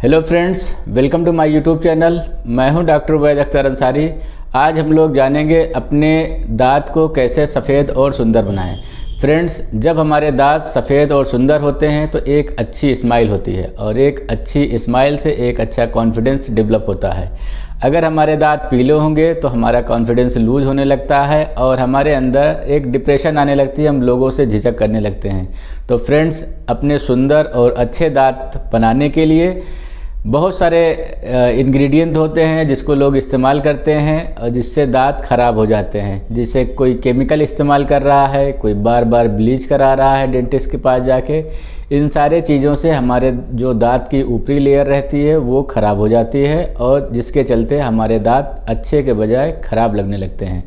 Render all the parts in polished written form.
Hello friends, welcome to my YouTube channel. मैं हूं doctor Ubaid Akhtar Ansari. आज हम लोग जानेंगे अपने दांत को कैसे सफ़ेद और सुंदर बनाएं। फ्रेंड्स, जब हमारे दांत सफ़ेद और सुंदर होते हैं तो एक अच्छी स्माइल होती है और एक अच्छी स्माइल से एक अच्छा कॉन्फिडेंस डेवलप होता है। अगर हमारे दांत पीले होंगे तो हमारा कॉन्फिडेंस लूज होने लगता है और हमारे अंदर एक डिप्रेशन आने लगती है, हम लोगों से झिझक करने लगते हैं। तो फ्रेंड्स, अपने सुंदर और अच्छे दांत बनाने के लिए बहुत सारे इंग्रेडिएंट होते हैं जिसको लोग इस्तेमाल करते हैं और जिससे दांत ख़राब हो जाते हैं। जिसे कोई केमिकल इस्तेमाल कर रहा है, कोई बार बार ब्लीच करा रहा है डेंटिस्ट के पास जाके। इन सारे चीज़ों से हमारे जो दांत की ऊपरी लेयर रहती है वो ख़राब हो जाती है और जिसके चलते हमारे दांत अच्छे के बजाय ख़राब लगने लगते हैं।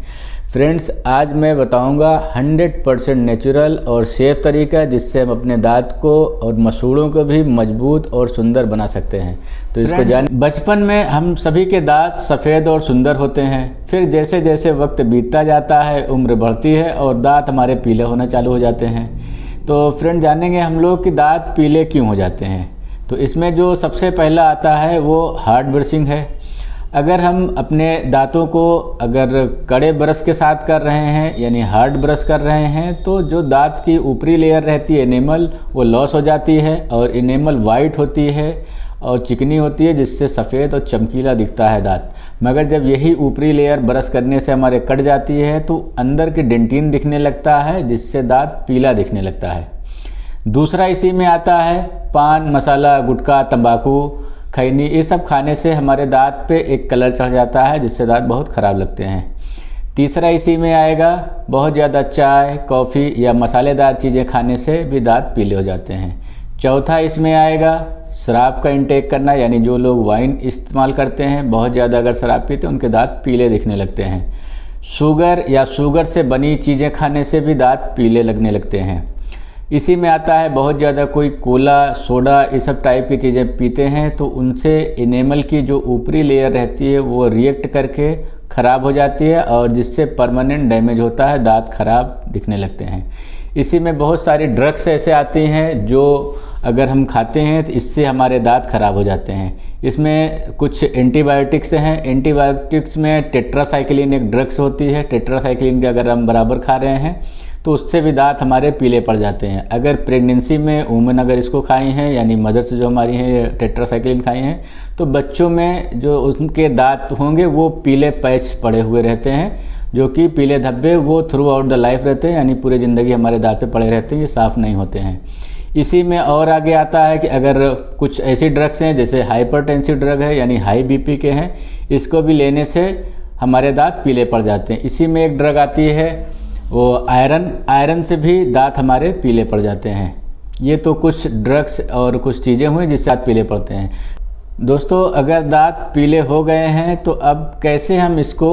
फ्रेंड्स, आज मैं बताऊंगा 100% नेचुरल और सेफ तरीका जिससे हम अपने दांत को और मसूड़ों को भी मजबूत और सुंदर बना सकते हैं। तो इसको जान, बचपन में हम सभी के दांत सफ़ेद और सुंदर होते हैं। फिर जैसे जैसे वक्त बीतता जाता है, उम्र बढ़ती है और दांत हमारे पीले होना चालू हो जाते हैं। तो फ्रेंड, जानेंगे हम लोग कि दांत पीले क्यों हो जाते हैं। तो इसमें जो सबसे पहला आता है वो हार्ड ब्रशिंग है। अगर हम अपने दांतों को अगर कड़े ब्रश के साथ कर रहे हैं यानी हार्ड ब्रश कर रहे हैं तो जो दांत की ऊपरी लेयर रहती है एनेमल, वो लॉस हो जाती है और एनेमल वाइट होती है और चिकनी होती है, जिससे सफ़ेद और चमकीला दिखता है दांत। मगर जब यही ऊपरी लेयर ब्रश करने से हमारे कट जाती है तो अंदर की डेंटिन दिखने लगता है, जिससे दांत पीला दिखने लगता है। दूसरा इसी में आता है पान मसाला, गुटखा, तंबाकू, खैनी, ये सब खाने से हमारे दांत पे एक कलर चढ़ जाता है जिससे दांत बहुत ख़राब लगते हैं। तीसरा इसी में आएगा बहुत ज़्यादा चाय, कॉफ़ी या मसालेदार चीज़ें खाने से भी दांत पीले हो जाते हैं। चौथा इसमें आएगा शराब का इंटेक करना, यानी जो लोग वाइन इस्तेमाल करते हैं, बहुत ज़्यादा अगर शराब पीते हैं उनके दांत पीले दिखने लगते हैं। शुगर या शुगर से बनी चीज़ें खाने से भी दांत पीले लगने लगते हैं। इसी में आता है बहुत ज़्यादा कोई कोला, सोडा, ये सब टाइप की चीज़ें पीते हैं तो उनसे एनेमल की जो ऊपरी लेयर रहती है वो रिएक्ट करके ख़राब हो जाती है और जिससे परमानेंट डैमेज होता है, दांत ख़राब दिखने लगते हैं। इसी में बहुत सारी ड्रग्स ऐसे आती हैं जो अगर हम खाते हैं तो इससे हमारे दांत ख़राब हो जाते हैं। इसमें कुछ एंटीबायोटिक्स हैं। एंटीबायोटिक्स में टेट्रासाइक्लिन एक ड्रग्स होती है। टेट्रासाइक्लिन के अगर हम बराबर खा रहे हैं तो उससे भी दांत हमारे पीले पड़ जाते हैं। अगर प्रेगनेंसी में वुमेन अगर इसको खाई हैं, यानी मदर से जो हमारी हैं टेट्रासाइक्लिन खाई हैं, तो बच्चों में जो उनके दांत होंगे वो पीले पैच पड़े हुए रहते हैं, जो कि पीले धब्बे वो थ्रू आउट द लाइफ रहते हैं, यानी पूरी ज़िंदगी हमारे दांत पे पड़े रहते हैं, ये साफ़ नहीं होते हैं। इसी में और आगे आता है कि अगर कुछ ऐसी ड्रग्स हैं जैसे हाइपरटेंसिव ड्रग है यानी हाई बीपी के हैं, इसको भी लेने से हमारे दांत पीले पड़ जाते हैं। इसी में एक ड्रग आती है वो आयरन से भी दांत हमारे पीले पड़ जाते हैं। ये तो कुछ ड्रग्स और कुछ चीज़ें हुई जिससे दांत पीले पड़ते हैं। दोस्तों, अगर दांत पीले हो गए हैं तो अब कैसे हम इसको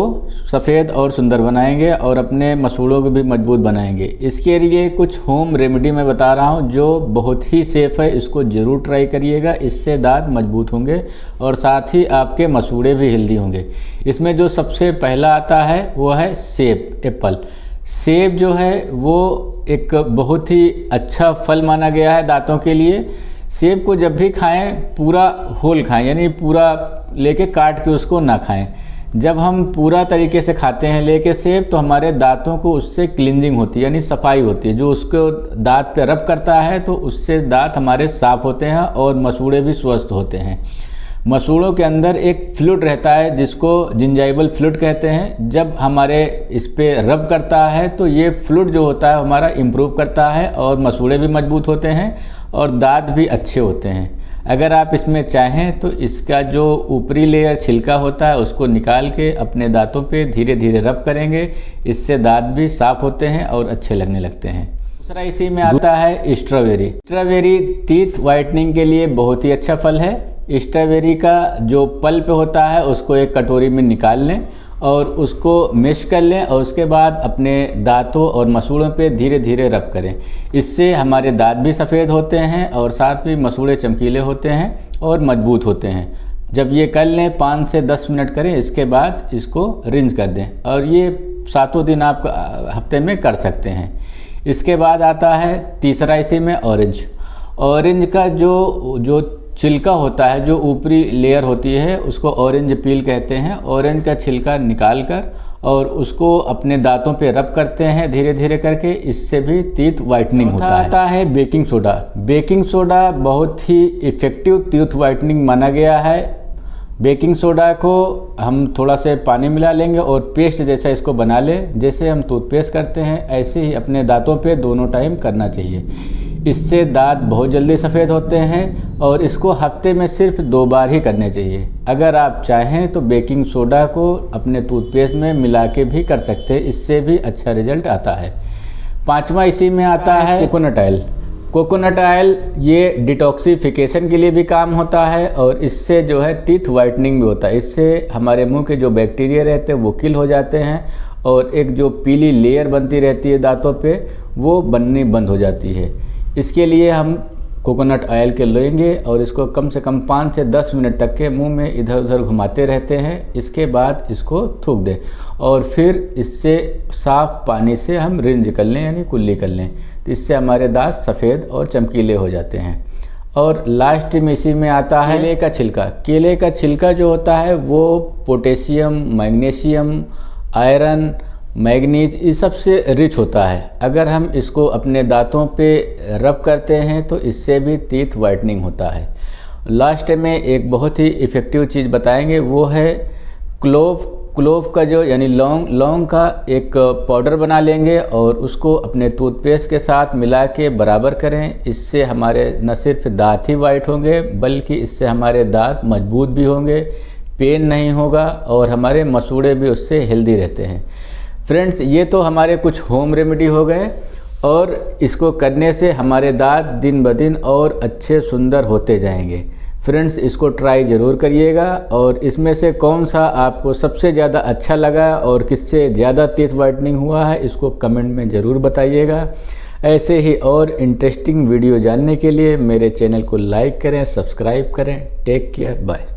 सफ़ेद और सुंदर बनाएंगे और अपने मसूड़ों को भी मजबूत बनाएंगे। इसके लिए कुछ होम रेमेडी मैं बता रहा हूँ जो बहुत ही सेफ़ है, इसको ज़रूर ट्राई करिएगा। इससे दांत मजबूत होंगे और साथ ही आपके मसूड़े भी हेल्दी होंगे। इसमें जो सबसे पहला आता है वो है सेब, एप्पल। सेब जो है वो एक बहुत ही अच्छा फल माना गया है दांतों के लिए। सेब को जब भी खाएं पूरा होल खाएं, यानी पूरा लेके काट के उसको ना खाएं। जब हम पूरा तरीके से खाते हैं लेके सेब तो हमारे दांतों को उससे क्लींजिंग होती है, यानी सफाई होती है। जो उसको दांत पे रब करता है तो उससे दांत हमारे साफ़ होते हैं और मसूड़े भी स्वस्थ होते हैं। मसूड़ों के अंदर एक फ्लूइड रहता है जिसको जिंजाइवल फ्लूइड कहते हैं। जब हमारे इस पे रब करता है तो ये फ्लूइड जो होता है हमारा इम्प्रूव करता है और मसूड़े भी मजबूत होते हैं और दांत भी अच्छे होते हैं। अगर आप इसमें चाहें तो इसका जो ऊपरी लेयर छिलका होता है उसको निकाल के अपने दांतों पे धीरे धीरे रब करेंगे, इससे दांत भी साफ़ होते हैं और अच्छे लगने लगते हैं। दूसरा इसी में आता है स्ट्रॉबेरी। स्ट्रॉबेरी टीथ वाइटनिंग के लिए बहुत ही अच्छा फल है। स्ट्रॉबेरी का जो पल्प होता है उसको एक कटोरी में निकाल लें और उसको मैश कर लें और उसके बाद अपने दांतों और मसूड़ों पे धीरे धीरे रब करें। इससे हमारे दांत भी सफ़ेद होते हैं और साथ में मसूड़े चमकीले होते हैं और मजबूत होते हैं। जब ये कर लें 5 से 10 मिनट करें, इसके बाद इसको रिंस कर दें और ये 7 दिन आप हफ्ते में कर सकते हैं। इसके बाद आता है तीसरा इसी में ऑरेंज। ऑरेंज का जो छिलका होता है, जो ऊपरी लेयर होती है, उसको ऑरेंज पील कहते हैं। ऑरेंज का छिलका निकाल कर और उसको अपने दांतों पे रब करते हैं धीरे धीरे करके, इससे भी टीथ वाइटनिंग होता है। Baking soda. बेकिंग सोडा बहुत ही इफ़ेक्टिव टीथ वाइटनिंग माना गया है। बेकिंग सोडा को हम थोड़ा से पानी मिला लेंगे और पेस्ट जैसा इसको बना लें। जैसे हम टूथपेस्ट करते हैं ऐसे ही अपने दांतों पे दोनों टाइम करना चाहिए। इससे दांत बहुत जल्दी सफ़ेद होते हैं और इसको हफ्ते में सिर्फ 2 बार ही करने चाहिए। अगर आप चाहें तो बेकिंग सोडा को अपने टूथपेस्ट में मिला के भी कर सकते हैं, इससे भी अच्छा रिजल्ट आता है। 5वां इसी में आता है कोकोनट ऑयल। कोकोनट ऑयल ये डिटॉक्सिफिकेशन के लिए भी काम होता है और इससे जो है टीथ वाइटनिंग भी होता है। इससे हमारे मुंह के जो बैक्टीरिया रहते हैं वो किल हो जाते हैं और एक जो पीली लेयर बनती रहती है दांतों पे वो बननी बंद हो जाती है। इसके लिए हम कोकोनट ऑयल के लेंगे और इसको कम से कम 5 से 10 मिनट तक के मुंह में इधर उधर घुमाते रहते हैं। इसके बाद इसको थूक दें और फिर इससे साफ़ पानी से हम रिंज कर लें, यानी कुल्ली कर लें। तो इससे हमारे दांत सफ़ेद और चमकीले हो जाते हैं। और लास्ट में इसी में आता है केले का छिलका। केले का छिलका जो होता है वो पोटेशियम, मैग्नीशियम, आयरन, मैग्नीज इस सब से रिच होता है। अगर हम इसको अपने दांतों पे रब करते हैं तो इससे भी टीथ वाइटनिंग होता है। लास्ट में एक बहुत ही इफ़ेक्टिव चीज़ बताएंगे, वो है क्लोव। क्लोव का जो यानी लौंग का एक पाउडर बना लेंगे और उसको अपने टूथपेस्ट के साथ मिला के बराबर करें। इससे हमारे न सिर्फ दांत ही वाइट होंगे बल्कि इससे हमारे दांत मजबूत भी होंगे, पेन नहीं होगा और हमारे मसूड़े भी उससे हेल्दी रहते हैं। फ्रेंड्स, ये तो हमारे कुछ होम रेमेडी हो गए और इसको करने से हमारे दांत दिन ब दिन और अच्छे सुंदर होते जाएंगे। फ्रेंड्स, इसको ट्राई ज़रूर करिएगा और इसमें से कौन सा आपको सबसे ज़्यादा अच्छा लगा और किससे ज़्यादा टीथ वाइटनिंग हुआ है इसको कमेंट में ज़रूर बताइएगा। ऐसे ही और इंटरेस्टिंग वीडियो जानने के लिए मेरे चैनल को लाइक करें, सब्सक्राइब करें। Take care, bye.